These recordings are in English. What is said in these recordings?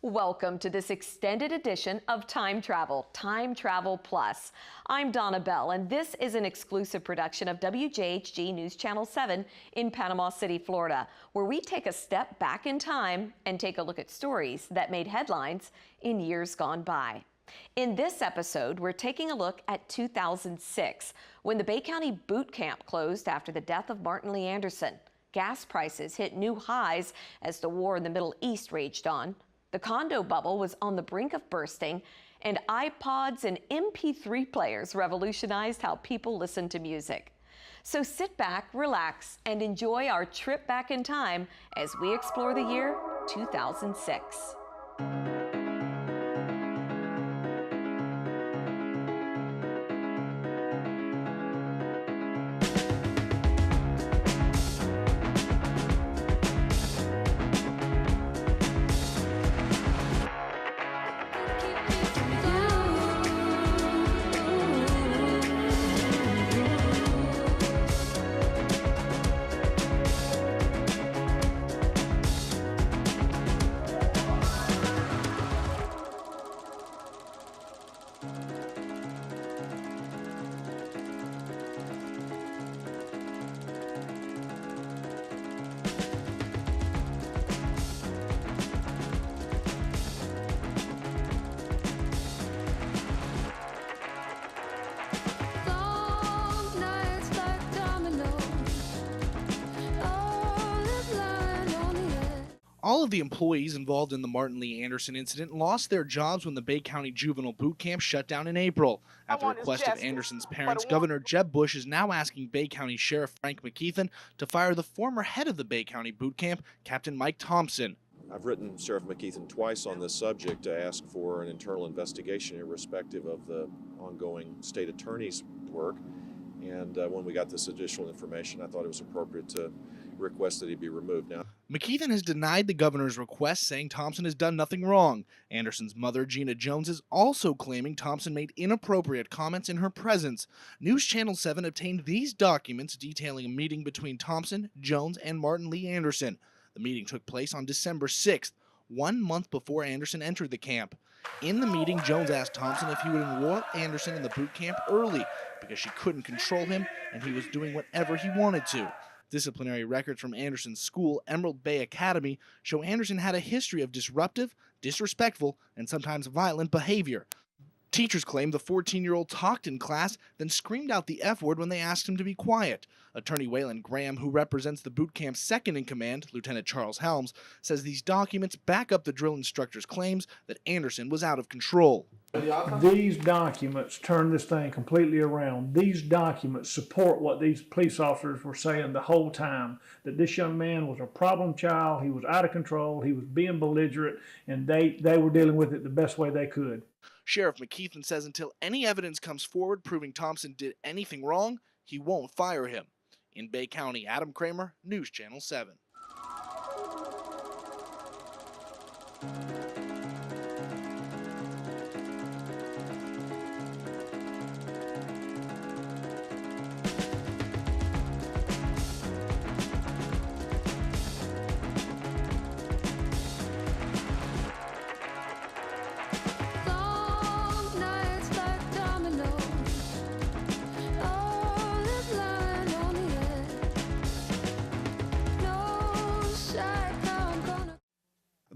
Welcome to this extended edition of Time Travel Plus. I'm Donna Bell, and this is an exclusive production of WJHG News Channel 7 in Panama City, Florida, where we take a step back in time and take a look at stories that made headlines in years gone by. In this episode, we're taking a look at 2006, when the Bay County boot camp closed after the death of Martin Lee Anderson. Gas prices hit new highs as the war in the Middle East raged on. The condo bubble was on the brink of bursting, and iPods and MP3 players revolutionized how people listen to music. So sit back, relax, and enjoy our trip back in time as we explore the year 2006. All of the employees involved in the Martin Lee Anderson incident lost their jobs when the Bay County Juvenile Boot Camp shut down in April. At the request of Anderson's parents, Governor Jeb Bush is now asking Bay County Sheriff Frank McKeithen to fire the former head of the Bay County Boot Camp, Captain Mike Thompson. I've written Sheriff McKeithen twice on this subject to ask for an internal investigation irrespective of the ongoing state attorney's work. And when we got this additional information, I thought it was appropriate to request that he be removed. Now, McKeithen has denied the governor's request, saying Thompson has done nothing wrong. Anderson's mother, Gina Jones, is also claiming Thompson made inappropriate comments in her presence. News Channel 7 obtained these documents detailing a meeting between Thompson, Jones, and Martin Lee Anderson. The meeting took place on December 6th, 1 month before Anderson entered the camp. In the meeting, Jones asked Thompson if he would enroll Anderson in the boot camp early because she couldn't control him and he was doing whatever he wanted to. Disciplinary records from Anderson's school, Emerald Bay Academy, show Anderson had a history of disruptive, disrespectful, and sometimes violent behavior. Teachers claim the 14-year-old talked in class, then screamed out the F word when they asked him to be quiet. Attorney Waylon Graham, who represents the boot camp's second-in-command, Lieutenant Charles Helms, says these documents back up the drill instructor's claims that Anderson was out of control. These documents turn this thing completely around. These documents support what these police officers were saying the whole time, that this young man was a problem child, he was out of control, he was being belligerent, and they were dealing with it the best way they could. Sheriff McKeithen says until any evidence comes forward proving Thompson did anything wrong, he won't fire him. In Bay County, Adam Kramer, News Channel 7.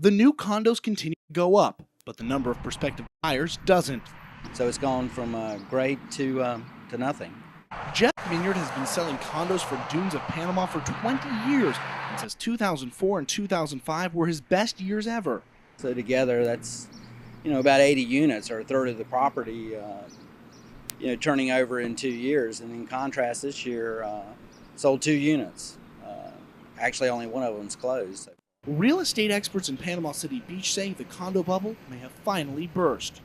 The new condos continue to go up, but the number of prospective buyers doesn't. So it's gone from great to nothing. Jeff Minyard has been selling condos for Dunes of Panama for 20 years and says 2004 and 2005 were his best years ever. So together, that's about 80 units, or a third of the property, turning over in 2 years. And in contrast, this year sold 2 units. Actually, only one of them's closed. So. Real estate experts in Panama City Beach say the condo bubble may have finally burst.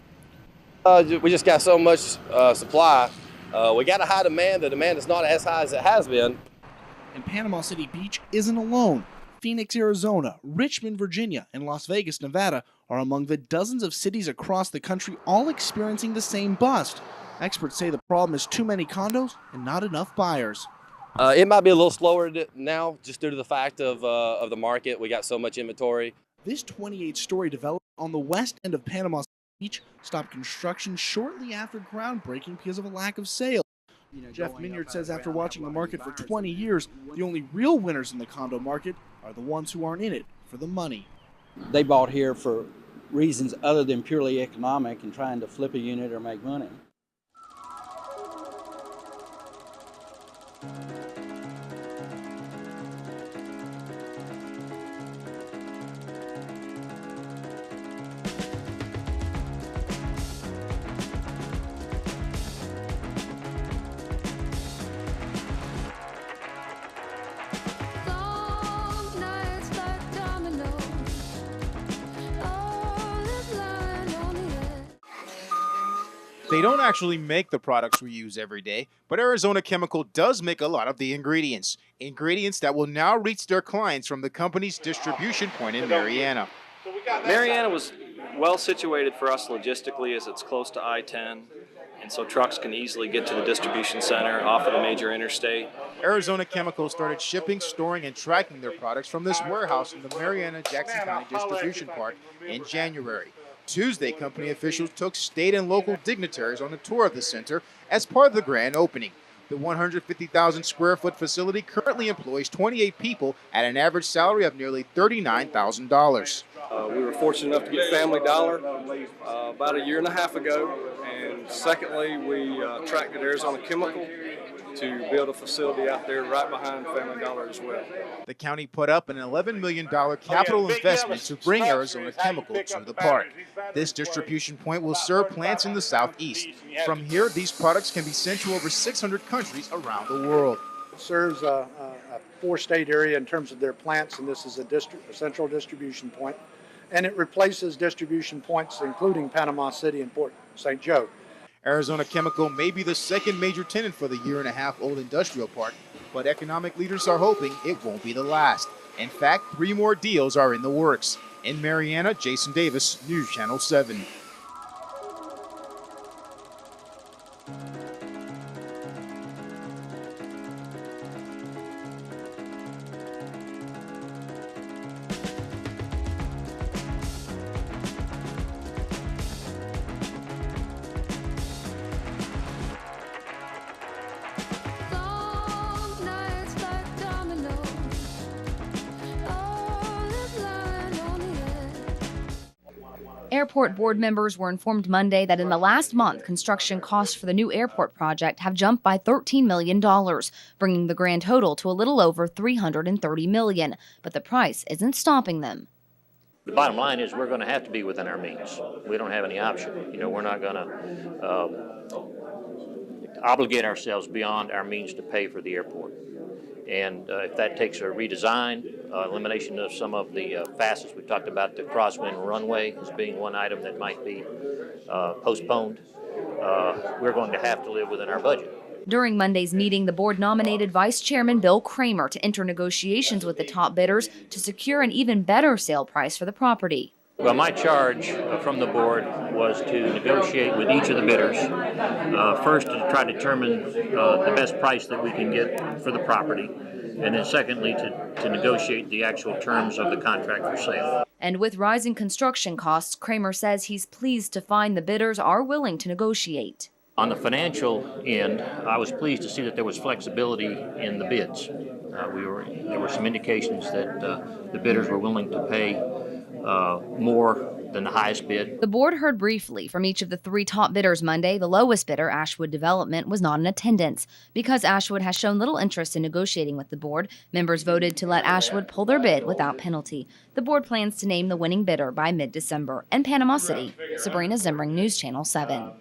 We just got so much supply. We got a high demand. The demand is not as high as it has been. And Panama City Beach isn't alone. Phoenix, Arizona, Richmond, Virginia, and Las Vegas, Nevada are among the dozens of cities across the country all experiencing the same bust. Experts say the problem is too many condos and not enough buyers. It might be a little slower now just due to the fact of the market. We got so much inventory. This 28-story development on the west end of Panama Beach stopped construction shortly after groundbreaking because of a lack of sales. Jeff Minyard says after watching the market for 20 years, the only real winners in the condo market are the ones who aren't in it for the money. They bought here for reasons other than purely economic and trying to flip a unit or make money. They don't actually make the products we use every day, but Arizona Chemical does make a lot of the ingredients. Ingredients that will now reach their clients from the company's distribution point in Marianna. Marianna was well situated for us logistically as it's close to I-10, and so trucks can easily get to the distribution center off of the major interstate. Arizona Chemical started shipping, storing, and tracking their products from this warehouse in the Marianna-Jackson County Distribution Park in January. Tuesday, company officials took state and local dignitaries on a tour of the center as part of the grand opening. The 150,000 square foot facility currently employs 28 people at an average salary of nearly $39,000. We were fortunate enough to get Family Dollar about a year and a half ago, and secondly, we attracted Arizona Chemical to build a facility out there right behind Family Dollar as well. The county put up an $11 million capital investment to bring Arizona Chemical to the park. This distribution point will serve plants in the southeast. From here, these products can be sent to over 600 countries around the world. It serves a four-state area in terms of their plants, and this is a central distribution point. And it replaces distribution points, including Panama City and Port St. Joe. Arizona Chemical may be the second major tenant for the year-and-a-half-old industrial park, but economic leaders are hoping it won't be the last. In fact, 3 more deals are in the works. In Marianna, Jason Davis, News Channel 7. Airport board members were informed Monday that in the last month, construction costs for the new airport project have jumped by $13 million, bringing the grand total to a little over $330 million. But the price isn't stopping them. The bottom line is we're going to have to be within our means. We don't have any option. We're not going to obligate ourselves beyond our means to pay for the airport. And if that takes a redesign, elimination of some of the facets, we talked about the crosswind runway as being one item that might be postponed, we're going to have to live within our budget. During Monday's meeting, the board nominated Vice Chairman Bill Kramer to enter negotiations with the top bidders to secure an even better sale price for the property. Well, my charge from the board was to negotiate with each of the bidders, first to try to determine the best price that we can get for the property, and then secondly to negotiate the actual terms of the contract for sale. And with rising construction costs, Kramer says he's pleased to find the bidders are willing to negotiate. On the financial end, I was pleased to see that there was flexibility in the bids. There were some indications that the bidders were willing to pay more than the highest bid. The board heard briefly from each of the 3 top bidders Monday. The lowest bidder, Ashwood Development, was not in attendance. Because Ashwood has shown little interest in negotiating with the board, members voted to let Ashwood pull their bid without penalty. The board plans to name the winning bidder by mid-December. In Panama City, Sabrina Zimring, News Channel 7.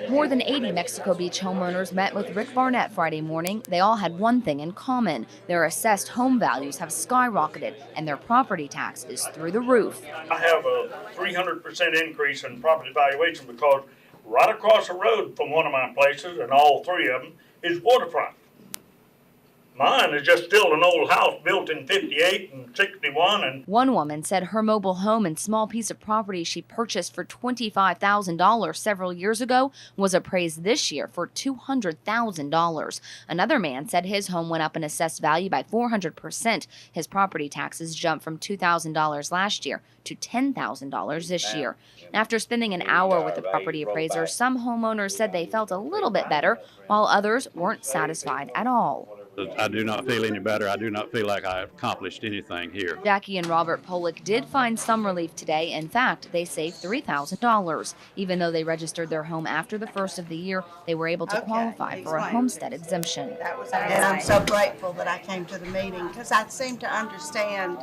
More than 80 Mexico Beach homeowners met with Rick Barnett Friday morning. They all had one thing in common. Their assessed home values have skyrocketed and their property tax is through the roof. I have a 300% increase in property valuation because right across the road from one of my places, and all three of them, is waterfront. Mine is just still an old house built in 58 and 61. And one woman said her mobile home and small piece of property she purchased for $25,000 several years ago was appraised this year for $200,000. Another man said his home went up in assessed value by 400%. His property taxes jumped from $2,000 last year to $10,000 this year. After spending an hour with the property appraiser, some homeowners said they felt a little bit better, while others weren't satisfied at all. I do not feel any better. I do not feel like I accomplished anything here. Jackie and Robert Polick did find some relief today. In fact, they saved $3,000. Even though they registered their home after the first of the year, they were able to qualify for a homestead exemption. And I'm so grateful that I came to the meeting because I seem to understand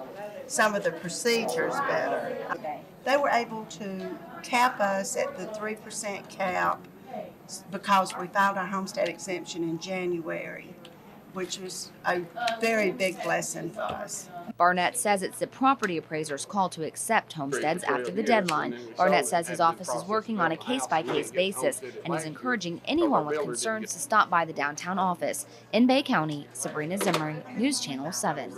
some of the procedures better. They were able to cap us at the 3% cap because we filed our homestead exemption in January, which was a very big blessing for us. Barnett says it's the property appraiser's call to accept homesteads after the deadline. Barnett says his office is working on a case-by-case basis and is encouraging anyone with concerns to stop by the downtown office. In Bay County, Sabrina Zimmering, News Channel 7.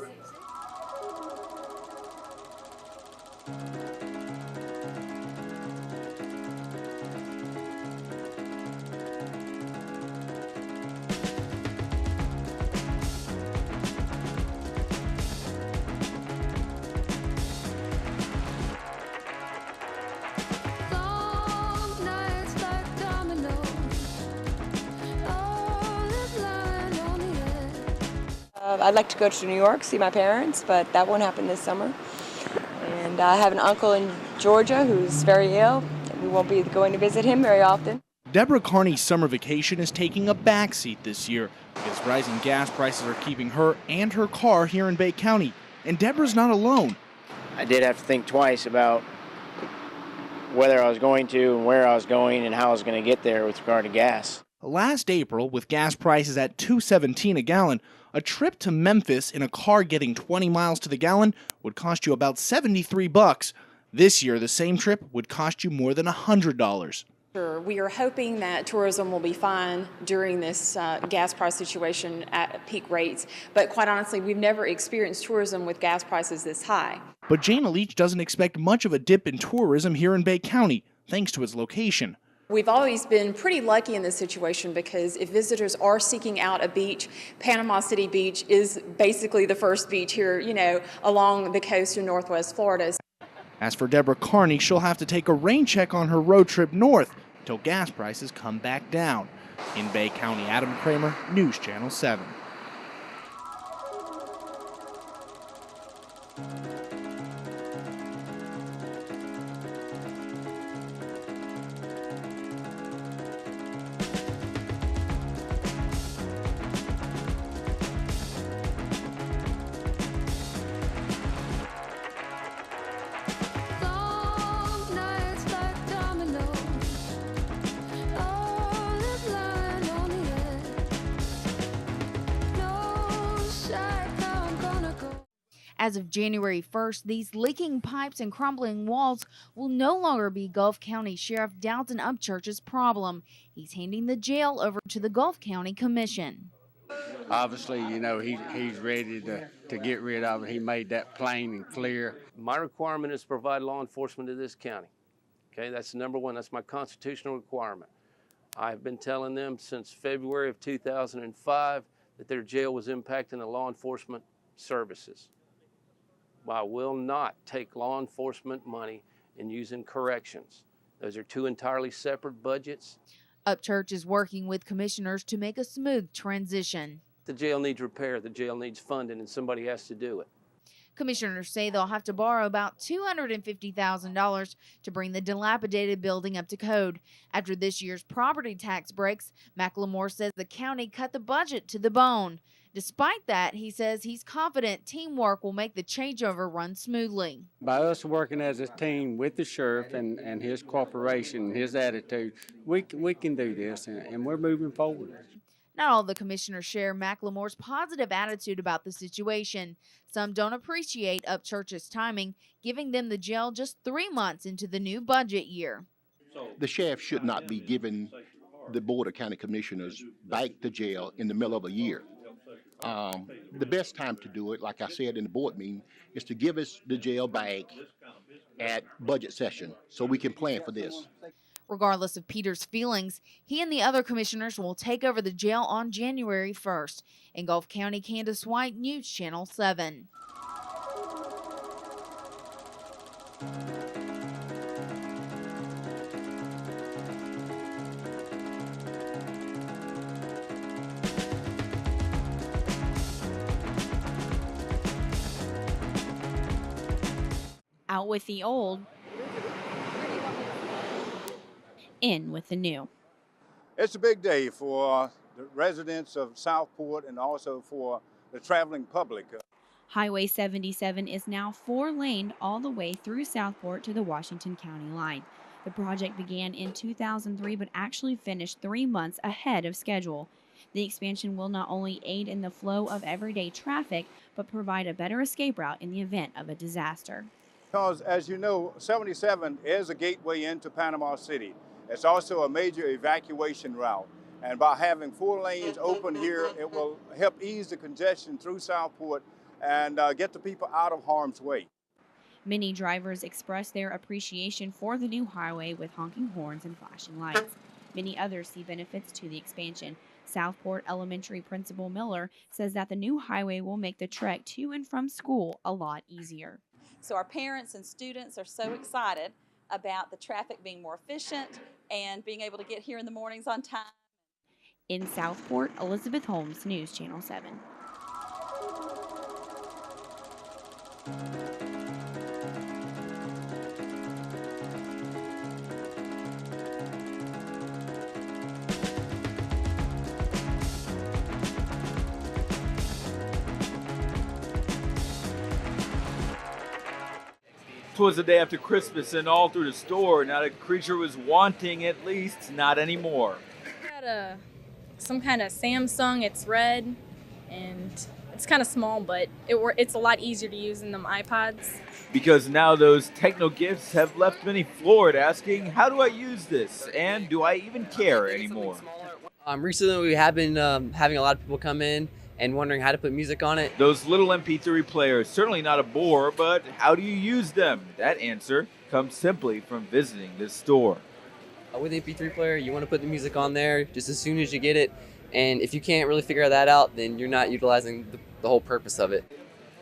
I'd like to go to New York, see my parents, but that won't happen this summer. And I have an uncle in Georgia who's very ill. We won't be going to visit him very often. Deborah Carney's summer vacation is taking a backseat this year because rising gas prices are keeping her and her car here in Bay County. And Deborah's not alone. I did have to think twice about whether I was going to and where I was going and how I was going to get there with regard to gas. Last April, with gas prices at $2.17 a gallon, a trip to Memphis in a car getting 20 miles to the gallon would cost you about $73. This year, the same trip would cost you more than $100. Sure. We are hoping that tourism will be fine during this gas price situation at peak rates, but quite honestly, we've never experienced tourism with gas prices this high. But Jana Leach doesn't expect much of a dip in tourism here in Bay County, thanks to its location. We've always been pretty lucky in this situation because if visitors are seeking out a beach, Panama City Beach is basically the first beach here, along the coast of Northwest Florida. As for Deborah Carney, she'll have to take a rain check on her road trip north until gas prices come back down. In Bay County, Adam Kramer, News Channel 7. As of January 1st, these leaking pipes and crumbling walls will no longer be Gulf County Sheriff Dalton Upchurch's problem. He's handing the jail over to the Gulf County Commission. Obviously, he's ready to get rid of it. He made that plain and clear. My requirement is to provide law enforcement to this county. Okay, that's number one. That's my constitutional requirement. I've been telling them since February of 2005 that their jail was impacting the law enforcement services. I will not take law enforcement money and use in corrections. Those are two entirely separate budgets. Upchurch is working with commissioners to make a smooth transition. The jail needs repair, the jail needs funding, and somebody has to do it. Commissioners say they'll have to borrow about $250,000 to bring the dilapidated building up to code. After this year's property tax breaks, McLemore says the county cut the budget to the bone. Despite that, he says he's confident teamwork will make the changeover run smoothly. By us working as a team with the sheriff and his cooperation, his attitude, we can do this, and we're moving forward. Not all the commissioners share McLemore's positive attitude about the situation. Some don't appreciate Upchurch's timing, giving them the jail just 3 months into the new budget year. The sheriff should not be giving the Board of County Commissioners back the jail in the middle of a year. The best time to do it, like I said in the board meeting, is to give us the jail back at budget session so we can plan for this. Regardless of Peter's feelings, he and the other commissioners will take over the jail on January 1st. In Gulf County, Candace White, News Channel 7. Out with the old, in with the new. It's a big day for the residents of Southport and also for the traveling public. Highway 77 is now 4-laned all the way through Southport to the Washington County line. The project began in 2003 but actually finished 3 months ahead of schedule. The expansion will not only aid in the flow of everyday traffic but provide a better escape route in the event of a disaster. Because, as you know, 77 is a gateway into Panama City. It's also a major evacuation route. And by having 4 lanes open here, it will help ease the congestion through Southport and get the people out of harm's way. Many drivers expressed their appreciation for the new highway with honking horns and flashing lights. Many others see benefits to the expansion. Southport Elementary Principal Miller says that the new highway will make the trek to and from school a lot easier. So our parents and students are so excited about the traffic being more efficient and being able to get here in the mornings on time. In Southport, Elizabeth Holmes, News Channel 7. Twas the day after Christmas, and all through the store, not a creature was wanting, at least not anymore. I had some kind of Samsung. It's red, and it's kind of small, but it's a lot easier to use than them iPods. Because now those techno gifts have left many floored, asking, how do I use this? And do I even care anymore? Recently, we have been having a lot of people come in and wondering how to put music on it. Those little MP3 players, certainly not a bore, but how do you use them? That answer comes simply from visiting this store. With an MP3 player, you want to put the music on there just as soon as you get it. And if you can't really figure that out, then you're not utilizing the whole purpose of it.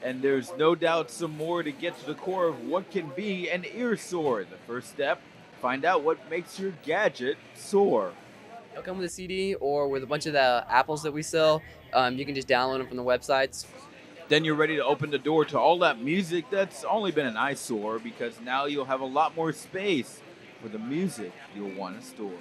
And there's no doubt some more to get to the core of what can be an ear sore. The first step, find out what makes your gadget sore. It'll come with a CD or with a bunch of the apples that we sell. You can just download them from the websites. Then you're ready to open the door to all that music that's only been an eyesore, because now you'll have a lot more space for the music you'll want to store.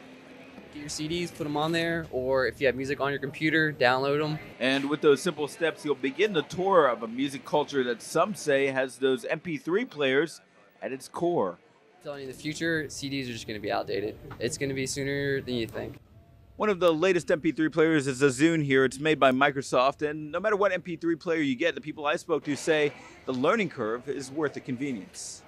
Get your CDs, put them on there, or if you have music on your computer, download them. And with those simple steps, you'll begin the tour of a music culture that some say has those MP3 players at its core. I'm telling you, in the future, CDs are just going to be outdated. It's going to be sooner than you think. One of the latest MP3 players is the Zune here. It's made by Microsoft, and no matter what MP3 player you get, the people I spoke to say the learning curve is worth the convenience.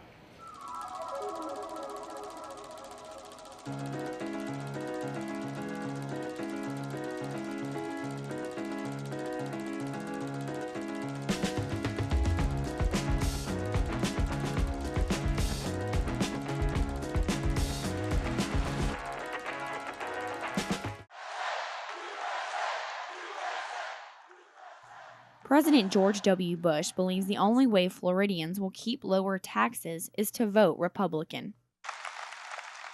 President George W. Bush believes the only way Floridians will keep lower taxes is to vote Republican.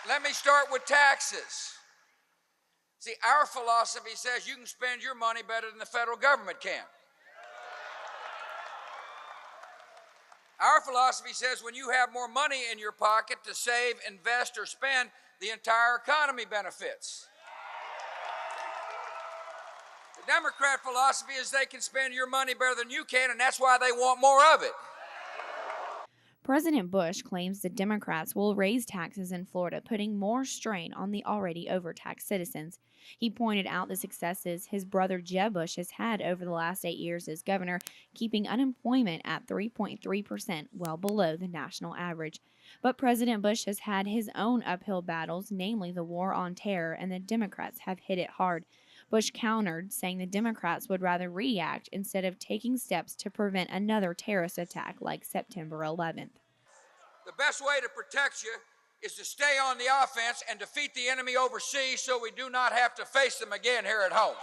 Let me start with taxes. See, our philosophy says you can spend your money better than the federal government can. Our philosophy says when you have more money in your pocket to save, invest, or spend, the entire economy benefits. Democrat philosophy is they can spend your money better than you can, and that's why they want more of it. President Bush claims the Democrats will raise taxes in Florida, putting more strain on the already overtaxed citizens. He pointed out the successes his brother Jeb Bush has had over the last 8 years as governor, keeping unemployment at 3.3%, well below the national average. But President Bush has had his own uphill battles, namely the war on terror, and the Democrats have hit it hard. Bush countered, saying the Democrats would rather react instead of taking steps to prevent another terrorist attack like September 11th. The best way to protect you is to stay on the offense and defeat the enemy overseas so we do not have to face them again here at home.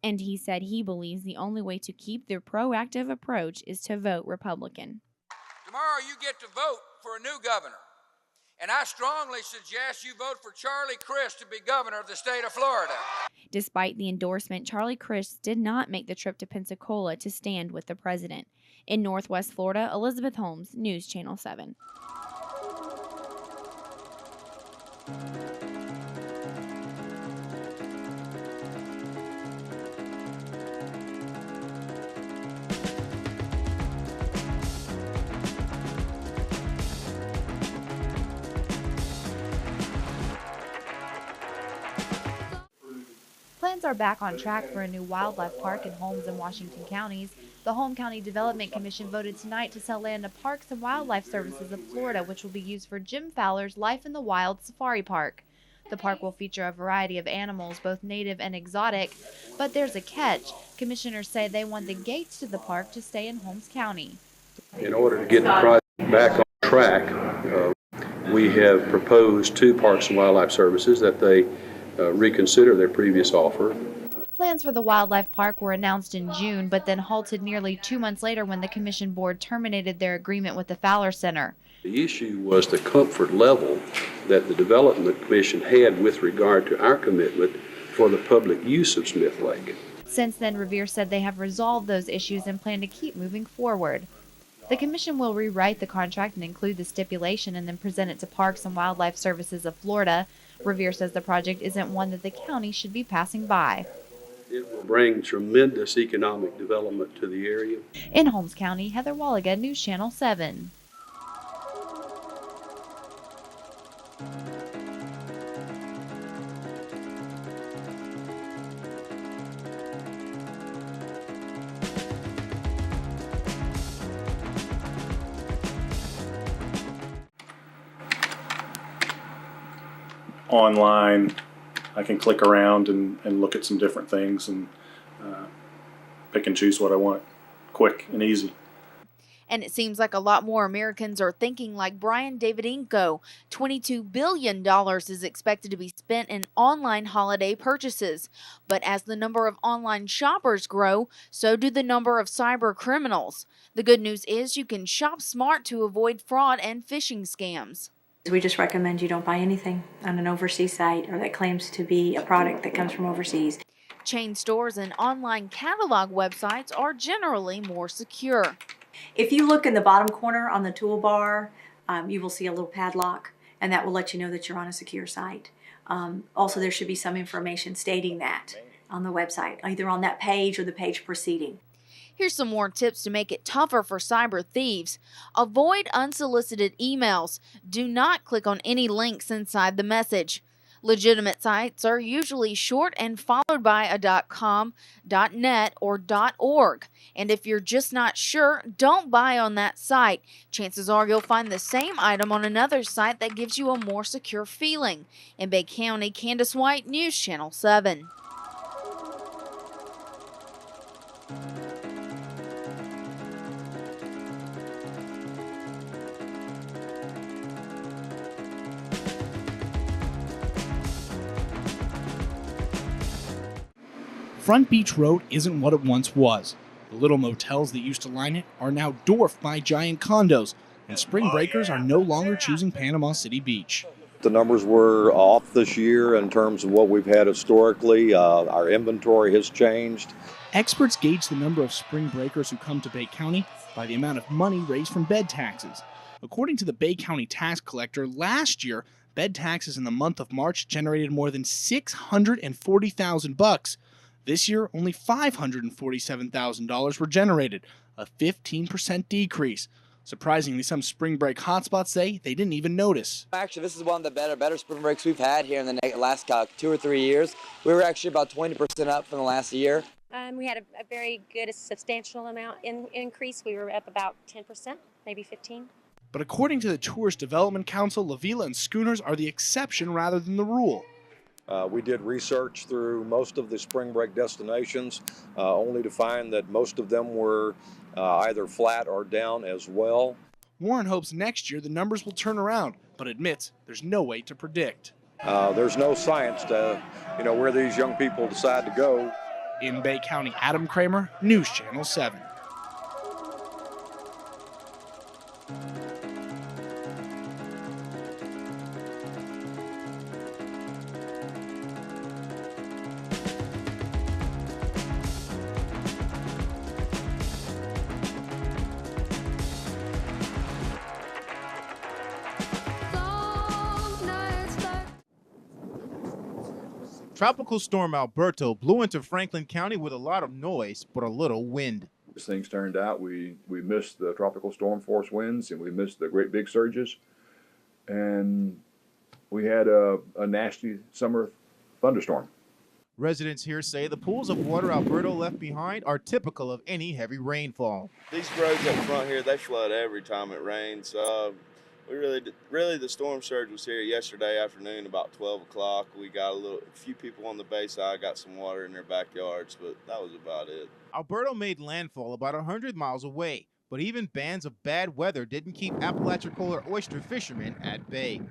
And he said he believes the only way to keep their proactive approach is to vote Republican. Tomorrow you get to vote for a new governor. And I strongly suggest you vote for Charlie Crist to be governor of the state of Florida. Despite the endorsement, Charlie Crist did not make the trip to Pensacola to stand with the president. In Northwest Florida, Elizabeth Holmes, News Channel 7. Plans are back on track for a new wildlife park in Holmes and Washington counties. The Holmes County Development Commission voted tonight to sell land to Parks and Wildlife Services of Florida, which will be used for Jim Fowler's Life in the Wild Safari Park. The park will feature a variety of animals, both native and exotic, but there's a catch. Commissioners say they want the gates to the park to stay in Holmes County. In order to get the project back on track, we have proposed to Parks and Wildlife Services that they reconsider their previous offer. Plans for the wildlife park were announced in June, but then halted nearly 2 months later when the commission board terminated their agreement with the Fowler Center. The issue was the comfort level that the Development Commission had with regard to our commitment for the public use of Smith Lake. Since then, Revere said they have resolved those issues and plan to keep moving forward. The commission will rewrite the contract and include the stipulation and then present it to Parks and Wildlife Services of Florida. Revere says the project isn't one that the county should be passing by. It will bring tremendous economic development to the area. In Holmes County, Heather Walliga, News Channel 7. Online, I can click around and look at some different things and pick and choose what I want, quick and easy. And it seems like a lot more Americans are thinking like Brian Davidinko. $22 billion is expected to be spent in online holiday purchases. But as the number of online shoppers grow, so do the number of cyber criminals. The good news is you can shop smart to avoid fraud and phishing scams. We just recommend you don't buy anything on an overseas site or that claims to be a product that comes from overseas. Chain stores and online catalog websites are generally more secure. If you look in the bottom corner on the toolbar, you will see a little padlock, and that will let you know that you're on a secure site. Also, there should be some information stating that on the website, either on that page or the page preceding. Here's some more tips to make it tougher for cyber thieves. Avoid unsolicited emails. Do not click on any links inside the message. Legitimate sites are usually short and followed by a .com, .net, or .org. And if you're just not sure, don't buy on that site. Chances are you'll find the same item on another site that gives you a more secure feeling. In Bay County, Candace White, News Channel 7. Front Beach Road isn't what it once was. The little motels that used to line it are now dwarfed by giant condos, and spring breakers are no longer choosing Panama City Beach. The numbers were off this year in terms of what we've had historically. Our inventory has changed. Experts gauge the number of spring breakers who come to Bay County by the amount of money raised from bed taxes. According to the Bay County tax collector, last year, Bed taxes in the month of March generated more than $640,000. This year, only $547,000 were generated, a 15% decrease. Surprisingly, some spring break hotspots say they didn't even notice. Actually, this is one of the better spring breaks we've had here in the last 2 or 3 years. We were actually about 20% up from the last year. We had a very good, substantial amount increase. We were up about 10%, maybe 15%. But according to the Tourist Development Council, La Villa and schooners are the exception rather than the rule. We did research through most of the spring break destinations, only to find that most of them were either flat or down as well. Warren hopes next year the numbers will turn around, but admits there's no way to predict. There's no science to, where these young people decide to go. In Bay County, Adam Kramer, News Channel 7. Tropical storm Alberto blew into Franklin County with a lot of noise, but a little wind. As things turned out, we missed the tropical storm force winds and we missed the great big surges. And we had a nasty summer thunderstorm. Residents here say the pools of water Alberto left behind are typical of any heavy rainfall. These roads up front here, they flood every time it rains. We really the storm surge was here yesterday afternoon about 12 o'clock. We got a few people on the bay side got some water in their backyards, but that was about it. Alberto made landfall about 100 miles away, but even bands of bad weather didn't keep Apalachicola oyster fishermen at bay.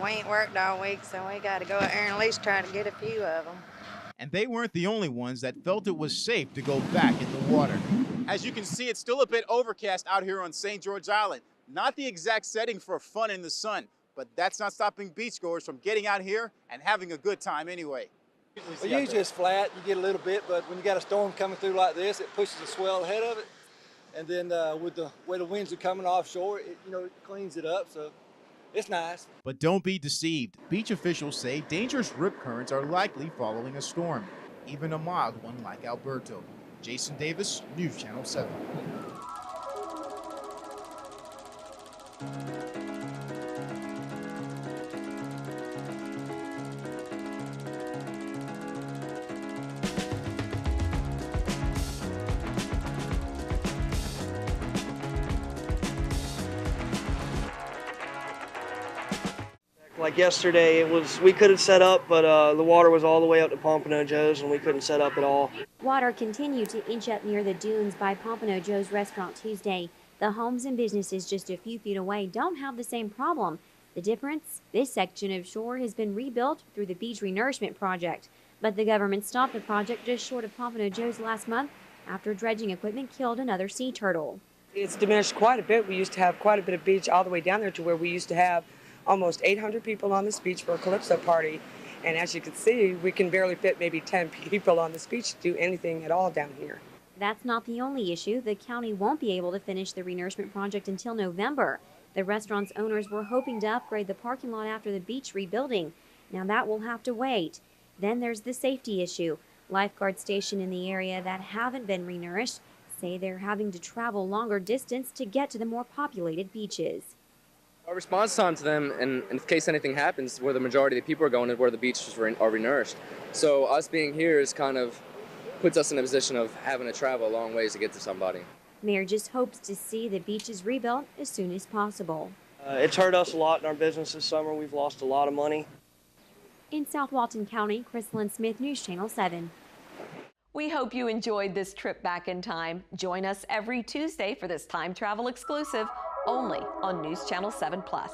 We ain't worked all week, so we got to go out there and at least try to get a few of them. And they weren't the only ones that felt it was safe to go back in the water. As you can see, it's still a bit overcast out here on St. George Island. Not the exact setting for fun in the sun, but that's not stopping beachgoers from getting out here and having a good time anyway. Well, usually it's flat, you get a little bit, but when you got a storm coming through like this, it pushes the swell ahead of it. And then with the way the winds are coming offshore, it cleans it up, so it's nice. But don't be deceived. Beach officials say dangerous rip currents are likely following a storm, even a mild one like Alberto. Jason Davis, News Channel 7. Like yesterday, we could have set up, but the water was all the way up to Pompano Joe's and we couldn't set up at all. Water continued to inch up near the dunes by Pompano Joe's restaurant Tuesday. The homes and businesses just a few feet away don't have the same problem. The difference? This section of shore has been rebuilt through the beach renourishment project, but the government stopped the project just short of Pompano Joe's last month after dredging equipment killed another sea turtle. It's diminished quite a bit. We used to have quite a bit of beach all the way down there to where we used to have almost 800 people on this beach for a Calypso party. And as you can see, we can barely fit maybe 10 people on this beach to do anything at all down here. That's not the only issue. The county won't be able to finish the renourishment project until November. The restaurant's owners were hoping to upgrade the parking lot after the beach rebuilding. Now that will have to wait. Then there's the safety issue. Lifeguards stationed in the area that haven't been renourished say they're having to travel longer distance to get to the more populated beaches. Our response time to them, and in case anything happens, where the majority of the people are going is where the beaches are renourished. So us being here is kind of puts us in a position of having to travel a long ways to get to somebody. Mayor just hopes to see the beaches rebuilt as soon as possible. It's hurt us a lot in our business this summer. We've lost a lot of money. In South Walton County, Chrislyn Smith, News Channel 7. We hope you enjoyed this trip back in time. Join us every Tuesday for this time travel exclusive only on News Channel 7 Plus.